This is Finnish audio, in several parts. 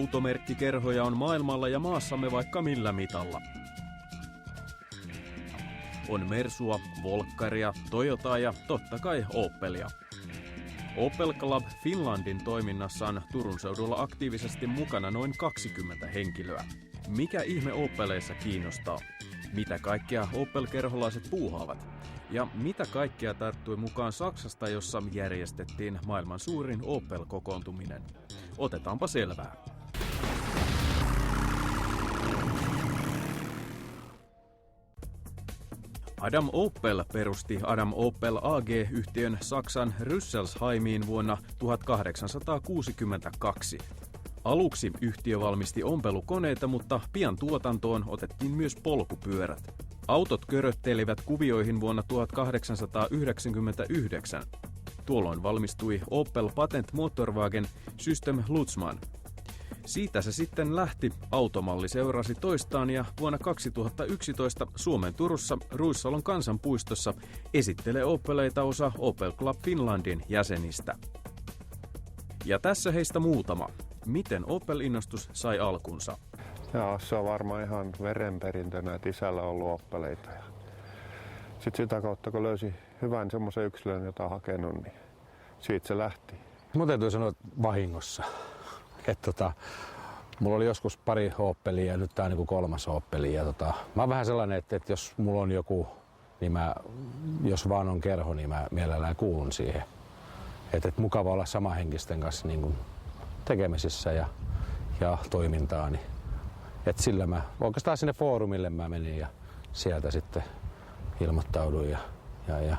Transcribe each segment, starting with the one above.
Automerkkikerhoja on maailmalla ja maassamme vaikka millä mitalla. On Mersua, Volkkaria, Toyotaa ja totta kai Opelia. Opel Club Finlandin toiminnassa on Turun seudulla aktiivisesti mukana noin 20 henkilöä. Mikä ihme Opeleissa kiinnostaa? Mitä kaikkea Opel-kerholaiset puuhaavat? Ja mitä kaikkea tarttui mukaan Saksasta, jossa järjestettiin maailman suurin Opel-kokoontuminen? Otetaanpa selvää. Adam Opel perusti Adam Opel AG-yhtiön Saksan Rüsselsheimiin vuonna 1862. Aluksi yhtiö valmisti ompelukoneita, mutta pian tuotantoon otettiin myös polkupyörät. Autot köröttelivät kuvioihin vuonna 1899. Tuolloin valmistui Opel Patent Motorwagen System Lutzmann. Siitä se sitten lähti, automalli seurasi toistaan ja vuonna 2011 Suomen Turussa Ruissalon kansanpuistossa esittelee Opeleita osa Opel Club Finlandin jäsenistä. Ja tässä heistä muutama. Miten Opel-innostus sai alkunsa? Joo, se on varmaan ihan verenperintönä, että isällä on ollut Opeleita. Sitten sitä kautta, kun löysi hyvän semmoisen yksilön, jota on hakenut, niin siitä se lähti. Mun täytyy sanoa vahingossa. Mulla oli joskus pari Opelia ja nyt tää on niin kolmas Opeli. Mä oon vähän sellainen, että jos mulla on joku, niin jos vaan on kerho, niin mä mielellään kuulun siihen. Että mukava olla samahenkisten kanssa niin kuin tekemisissä ja toimintaa. Niin. Et sillä mä oikeastaan sinne foorumille mä menin ja sieltä sitten ilmoittauduin ja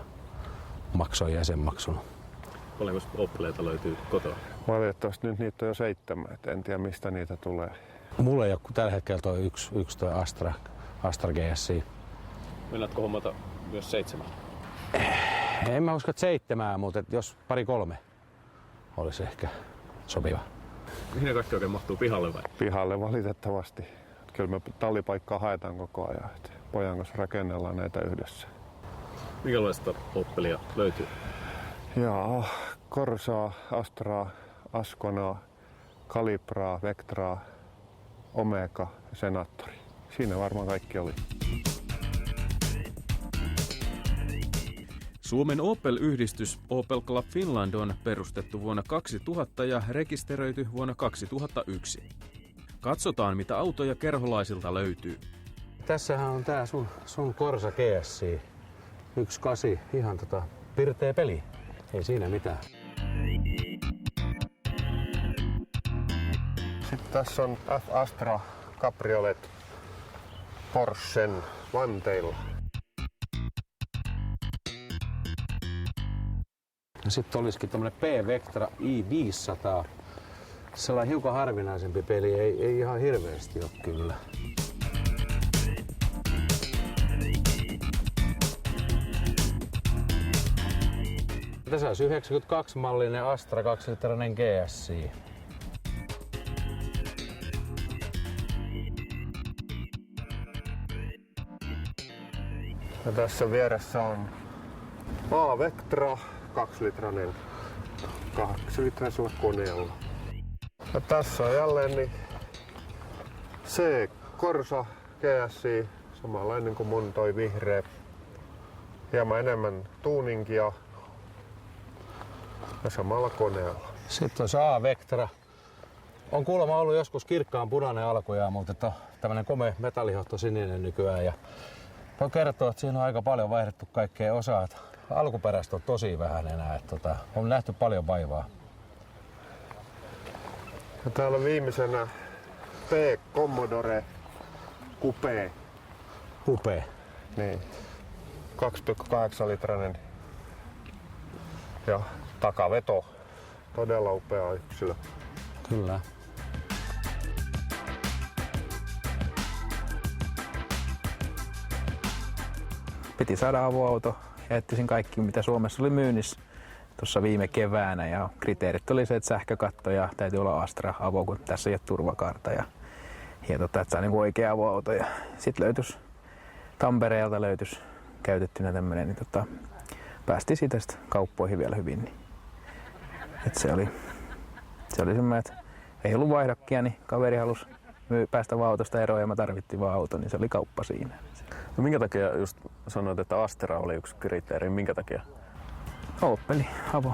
maksoin jäsenmaksun. Paljonko Opeleita löytyy kotoa? Valitettavasti nyt niitä on jo 7, et en tiedä mistä niitä tulee. Mulla ei ole tällä hetkellä toi yksi toi Astra GSI. Meinaatko hommata myös 7? En mä usko, että 7, mutta jos 2-3 olisi ehkä sopiva. Mihin kaikki oikein mahtuu pihalle vai? Pihalle valitettavasti. Kyllä me tallipaikkaa haetaan koko ajan. Pojan kanssa rakennellaan näitä yhdessä. Minkälaista Opelia löytyy? Jaa, Corsaa, Astraa, Asconaa, Calibraa, Vectraa, Omega ja Senatori. Siinä varmaan kaikki oli. Suomen Opel-yhdistys Opel Club Finland on perustettu vuonna 2000 ja rekisteröity vuonna 2001. Katsotaan, mitä autoja kerholaisilta löytyy. Tässähän on tää sun Corsa GSI 1.8, ihan pirteä peli. Ei siinä mitään. Sitten tässä on F Astra Cabriolet Porschen vanteilla. Sitten olisikin tämmönen P-Vectra i500. Sellainen hiukan harvinaisempi peli, ei ihan hirveästi ole kyllä. Tässä olisi 92-mallinen Astra 2-litrainen GSI. Ja tässä vieressä on A-Vectra 2-litrainen 8-litraisella koneella. Ja tässä on jälleen niin C Corsa GSI, samanlainen kuin mun toi vihreä. Hieman enemmän tuuningia ja samalla koneella. Sitten on A-Vectra. On kuulemma ollut joskus kirkkaan punainen alkujaan, mutta tämmönen komea metallihohto sininen nykyään. Ja voi kertoa, että siinä on aika paljon vaihdettu kaikkea osaa. Alkuperäistä on tosi vähän enää, että on nähty paljon vaivaa. Ja täällä on viimeisenä P Commodore Coupe. Coupe. Niin. 2,8-litrainen ja takaveto. Todella upea yksilö. Kyllä. Piti saada avoauto ja etsisin kaikki, mitä Suomessa oli myynnissä tuossa viime keväänä. Ja kriteerit oli se, että sähkökatto ja täytyy olla Astra avo, kun tässä ei ole turvakarta. Ja että saa niin oikea avoauto. Ja sitten löytyisi Tampereelta käytettynä tämmöinen, niin päästiin siitä kauppoihin vielä hyvin. Niin. Se oli semmoinen, että ei ollut vaihdokkia, niin kaveri halusi päästä vaan autosta eroon ja mä tarvittiin vaan auto, niin se oli kauppa siinä. No minkä takia just sanoit, että Astra oli yksi kriteeri? Minkä takia? Opeli, Avo.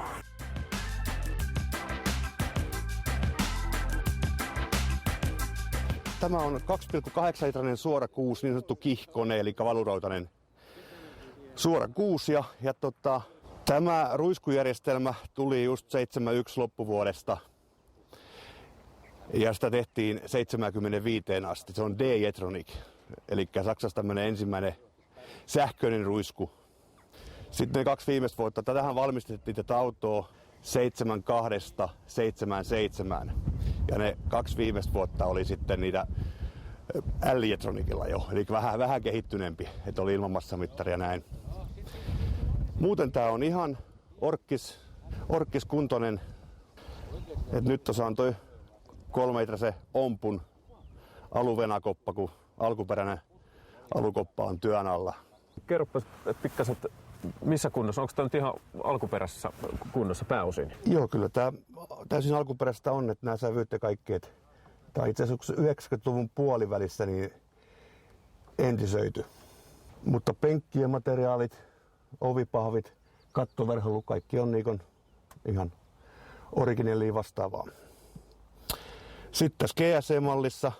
Tämä on 2,8-litrainen suora kuusi, niin sanottu kihkone, eli valuroitainen suora kuusi. Tämä ruiskujärjestelmä tuli just 71 loppuvuodesta ja sitä tehtiin 75 asti. Se on D-Jetronic, eli Saksassa tämmöinen ensimmäinen sähköinen ruisku. Sitten ne 2 viimeistä vuotta, tätähän valmistettiin tätä autoa 72-77. Ja ne 2 viimeistä vuotta oli sitten niitä L-Jetronicilla jo, eli vähän kehittyneempi, että oli ilmanmassamittari ja näin. Muuten tää on ihan orkkiskuntoinen. Et nyt tuossa on toi 3-litrasen Ompun aluvenakoppa, kun alkuperäinen alukoppa on työn alla. Kerropa pikkasen, missä kunnossa? Onko tämä nyt ihan alkuperäisessä kunnossa pääosin? Joo, kyllä tämä täysin alkuperäistä on, että nämä sävyt ja kaikki. Tämä itse asiassa 90-luvun puolivälissä niin entisöity. Mutta penkkien materiaalit, ovipahvit, kattoverholu, kaikki on niin ihan originellia vastaavaa. Sitten tässä GSE-mallissa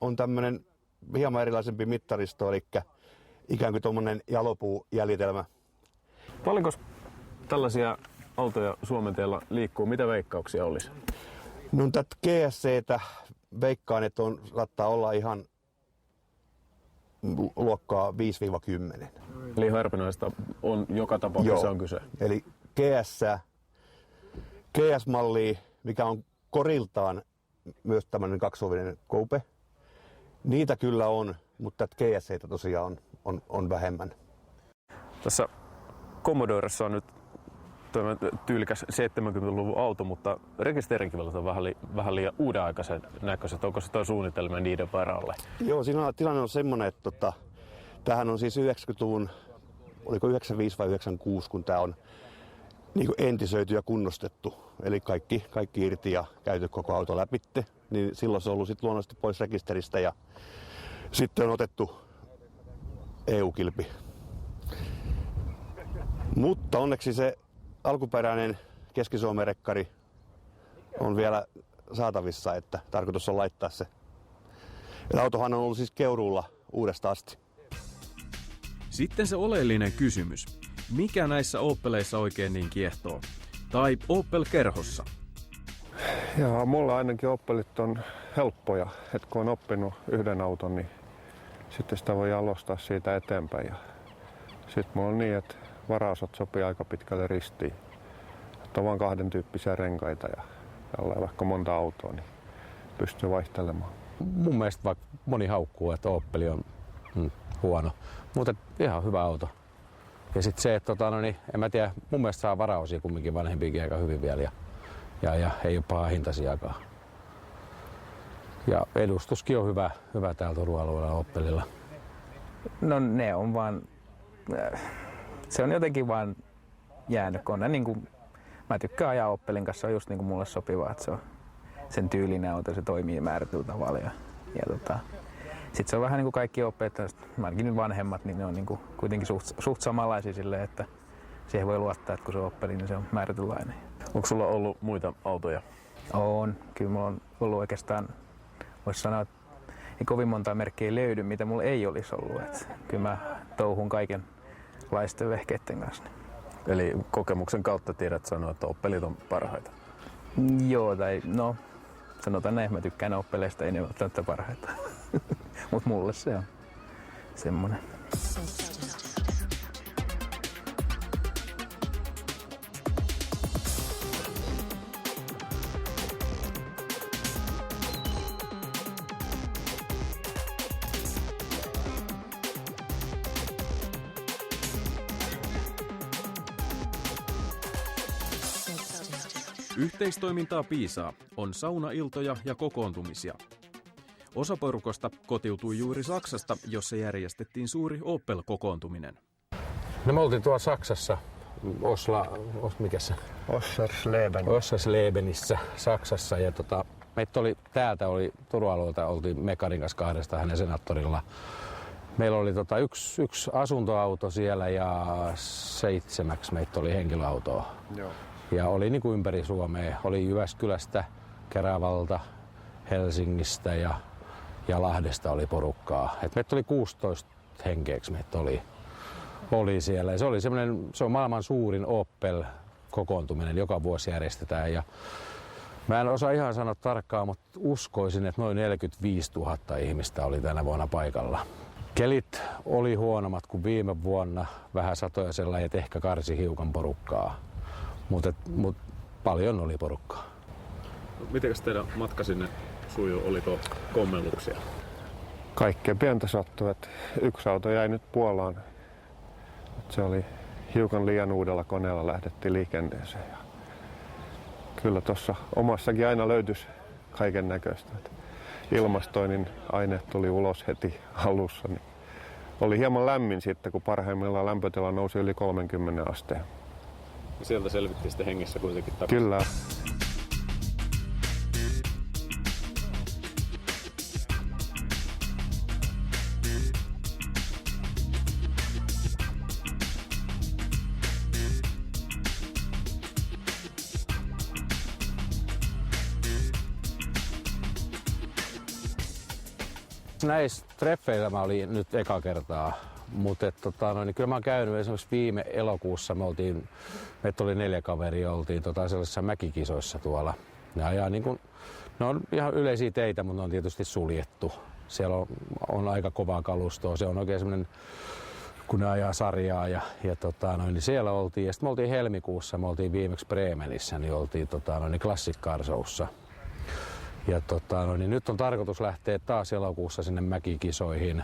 on tämmöinen hieman erilaisempi mittaristo, eli ikään kuin tuommoinen jalopuujäljitelmä. Paljonko tällaisia autoja Suomen teillä liikkuu? Mitä veikkauksia olisi? No tätä GSC:tä veikkaan, että saattaa olla ihan luokkaa 5-10. Eli harvinaista on joka tapauksessa on kyse. Eli GS-malli, mikä on koriltaan myös tämmöinen kaksiovinen coupe. Niitä kyllä on, mutta tätä GSC:tä tosiaan on vähemmän. Tässä Commodoressa on nyt tyylikäs 70-luvun auto, mutta rekisterinkivät on vähän liian uudenaikaisen näköiset. Onko se tuo suunnitelma niiden varalle? Joo, siinä tilanne on semmoinen, että tämähän on siis 90-luvun, oliko 95 vai 96, kun tämä on niin kuin entisöity ja kunnostettu. Eli kaikki irti ja käyty koko auto läpitte. Niin silloin se on ollut sit luonnollisesti pois rekisteristä ja sitten on otettu EU-kilpi. Mutta onneksi se alkuperäinen Keski-Suomen rekkari on vielä saatavissa, että tarkoitus on laittaa se. Ja autohan on ollut siis Keuruulla uudesta asti. Sitten se oleellinen kysymys. Mikä näissä Opeleissa oikein niin kiehtoo? Tai Opel-kerhossa? Joo, mulla ainakin Opelit on helppoja, että kun on oppinut yhden auton, niin sitten sitä voi jalostaa siitä eteenpäin. Sitten mulla on niin, että varaosat sopii aika pitkälle ristiin. Että on vain 2 tyyppisiä renkaita ja vaikka monta autoa, niin pystyy vaihtelemaan. Mun mielestä vaikka moni haukkuu, että Opel on huono, mutta ihan hyvä auto. Ja sitten se, että en mä tiedä, mun mielestä saa varaosia kumminkin vanhempiakin aika hyvin vielä ja ei ole paha hintasiakaan. Ja edustuskin on hyvä täällä Turun alueella Opelilla. No ne on vaan, se on jotenkin vaan jäänyt kone. Niin kuin, mä tykkään ajaa Opelin kanssa, se on just niin kuin mulle sopivaa, että se on sen tyylinen auto, se toimii määrätyllä tavalla. Sitten se on vähän niin kuin kaikki Opelit, ainakin vanhemmat, niin ne on niin kuin kuitenkin suht samanlaisia silleen, että siihen voi luottaa, että kun se on Opeli, niin se on määrätynlainen. Onko sulla ollut muita autoja? On. Kyllä mulla on ollut oikeastaan, voisi sanoa, että ei kovin montaa merkkiä löydy, mitä mulla ei olisi ollut. Että kyllä mä touhun kaikenlaisten vehkeiden kanssa. Eli kokemuksen kautta tiedät sanoa, että Opelit on parhaita? Joo, tai no sanotaan näin, mä tykkään Opeleista, ei ne välttämättä parhaita. Mutta mulle se on semmonen. Yhteistoimintaa piisaa, on saunailtoja ja kokoontumisia. Osa porukosta kotiutui juuri Saksasta, jossa järjestettiin suuri Opel-kokoontuminen. No me oltiin tuolla Saksassa, Osserslebenissä Saksassa ja Meitä oli täältä, Turun alueelta, oltiin Mekarin kanssa kahdesta hänen senaattorilla. Meillä oli yksi asuntoauto siellä ja 7 meitä oli henkilöautoa. Joo. Ja oli niin kuin ympäri Suomea. Oli Jyväskylästä, Kerävalta, Helsingistä ja Lahdesta oli porukkaa. Et meitä oli 16 henkeäksi meitä oli siellä. Ja se on maailman suurin Opel-kokoontuminen, joka vuosi järjestetään. Ja mä en osaa ihan sanoa tarkkaan, mutta uskoisin, että noin 45 000 ihmistä oli tänä vuonna paikalla. Kelit oli huonommat kuin viime vuonna, vähän satoja sellainen, että ehkä karsi hiukan porukkaa, mutta paljon oli porukkaa. Mitenkäs teidän matka sinne sujuu? Oliko kommelluksia? Kaikkea pientä sattui, että yksi auto jäi nyt Puolaan. Se oli hiukan liian uudella koneella lähdettiin liikenteeseen. Ja kyllä tuossa omassakin aina löytyisi kaiken näköistä. Ilmastoinnin aine tuli ulos heti alussa. Niin oli hieman lämmin sitten, kun parhaimmillaan lämpötila nousi yli 30 asteen. Sieltä selvittiin sitten hengissä kuitenkin takaisin. Kyllä. Näissä treffeillä mä olin nyt eka kertaa, mutta niin kyllä mä oon käynyt esimerkiksi viime elokuussa, meitä oli 4 kaveria, oltiin sellaisissa mäkikisoissa tuolla. Ja niin kun, ne on ihan yleisiä teitä, mutta ne on tietysti suljettu. Siellä on aika kovaa kalustoa, se on oikein semmoinen, kun ne ajaa sarjaa niin siellä oltiin. Ja sitten me oltiin helmikuussa, me oltiin viimeksi Bremenissä, niin oltiin Classic Car Showssa. Ja nyt on tarkoitus lähteä taas elokuussa sinne mäkikisoihin.